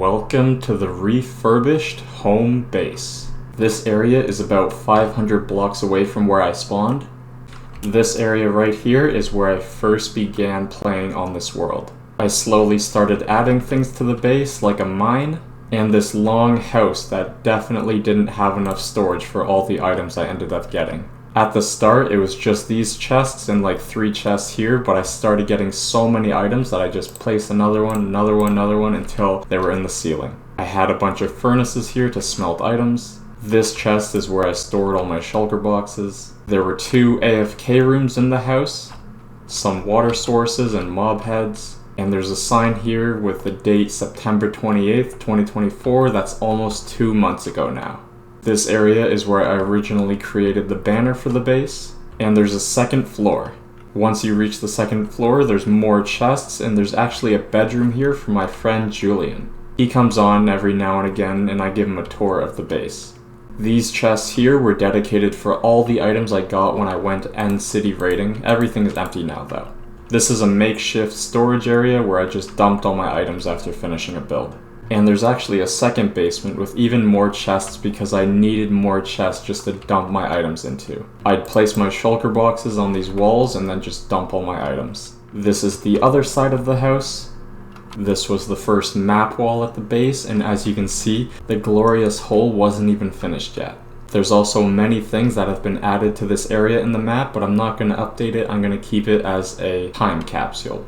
Welcome to the refurbished home base. This area is about 500 blocks away from where I spawned. This area right here is where I first began playing on this world. I slowly started adding things to the base like a mine, and this long house that definitely didn't have enough storage for all the items I ended up getting. At the start, it was just these chests and like 3 chests here, but I started getting so many items that I just placed another one until they were in the ceiling. I had a bunch of furnaces here to smelt items. This chest is where I stored all my shulker boxes. There were 2 AFK rooms in the house, some water sources and mob heads, and there's a sign here with the date September 28th, 2024. That's almost 2 months ago now. This area is where I originally created the banner for the base, and there's a second floor. Once you reach the second floor, there's more chests, and there's actually a bedroom here for my friend Julian. He comes on every now and again, and I give him a tour of the base. These chests here were dedicated for all the items I got when I went End City raiding. Everything is empty now though. This is a makeshift storage area where I just dumped all my items after finishing a build. And there's actually a second basement with even more chests because I needed more chests just to dump my items into. I'd place my shulker boxes on these walls and then just dump all my items. This is the other side of the house. This was the first map wall at the base, and as you can see, the glorious hole wasn't even finished yet. There's also many things that have been added to this area in the map, but I'm not going to update it. I'm going to keep it as a time capsule.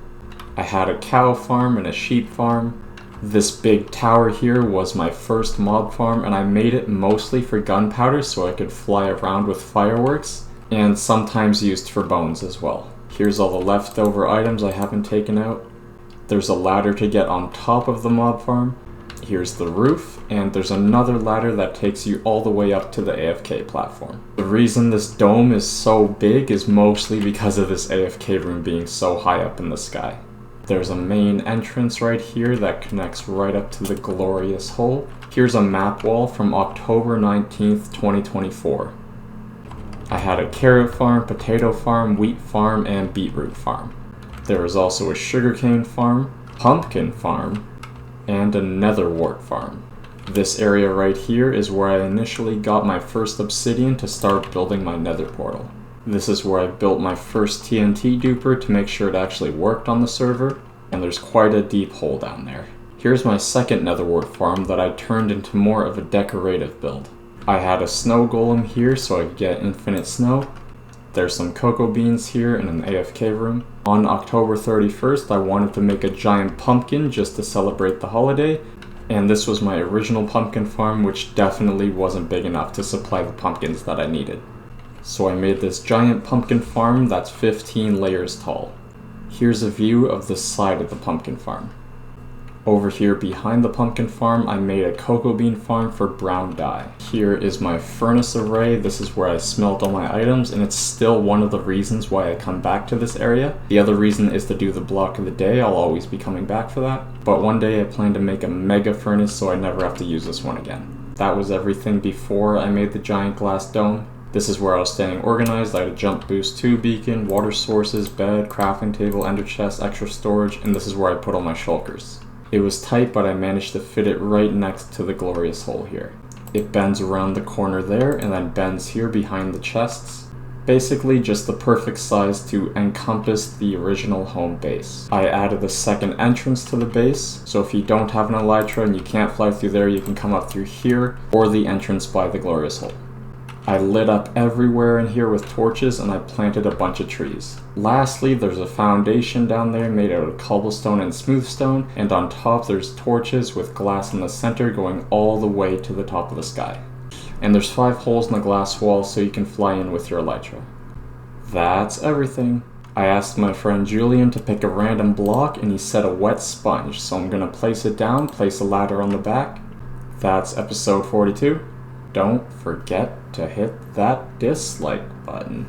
I had a cow farm and a sheep farm. This big tower here was my first mob farm, and I made it mostly for gunpowder so I could fly around with fireworks, and sometimes used for bones as well. Here's all the leftover items I haven't taken out. There's a ladder to get on top of the mob farm. Here's the roof, and there's another ladder that takes you all the way up to the AFK platform. The reason this dome is so big is mostly because of this AFK room being so high up in the sky. There's a main entrance right here that connects right up to the glorious hole. Here's a map wall from October 19th, 2024. I had a carrot farm, potato farm, wheat farm, and beetroot farm. There is also a sugarcane farm, pumpkin farm, and a netherwort farm. This area right here is where I initially got my first obsidian to start building my nether portal. This is where I built my first TNT duper to make sure it actually worked on the server, and there's quite a deep hole down there. Here's my second netherwort farm that I turned into more of a decorative build. I had a snow golem here so I could get infinite snow. There's some cocoa beans here in an AFK room. On October 31st, I wanted to make a giant pumpkin just to celebrate the holiday, and this was my original pumpkin farm, which definitely wasn't big enough to supply the pumpkins that I needed. So I made this giant pumpkin farm that's 15 layers tall. Here's a view of the side of the pumpkin farm. Over here behind the pumpkin farm, I made a cocoa bean farm for brown dye. Here is my furnace array. This is where I smelt all my items, and it's still one of the reasons why I come back to this area. The other reason is to do the block of the day. I'll always be coming back for that. But one day I plan to make a mega furnace so I never have to use this one again. That was everything before I made the giant glass dome. This is where I was staying organized. I had a jump boost 2 beacon, water sources, bed, crafting table, ender chest, extra storage, and this is where I put all my shulkers. It was tight, but I managed to fit it right next to the glorious hole here. It bends around the corner there, and then bends here behind the chests. Basically just the perfect size to encompass the original home base. I added a second entrance to the base, so if you don't have an elytra and you can't fly through there, you can come up through here, or the entrance by the glorious hole. I lit up everywhere in here with torches, and I planted a bunch of trees. Lastly, there's a foundation down there made out of cobblestone and smooth stone, and on top there's torches with glass in the center going all the way to the top of the sky. And there's 5 holes in the glass wall so you can fly in with your elytra. That's everything. I asked my friend Julian to pick a random block, and he said a wet sponge, so I'm gonna place it down, place a ladder on the back. That's episode 42. Don't forget to hit that dislike button.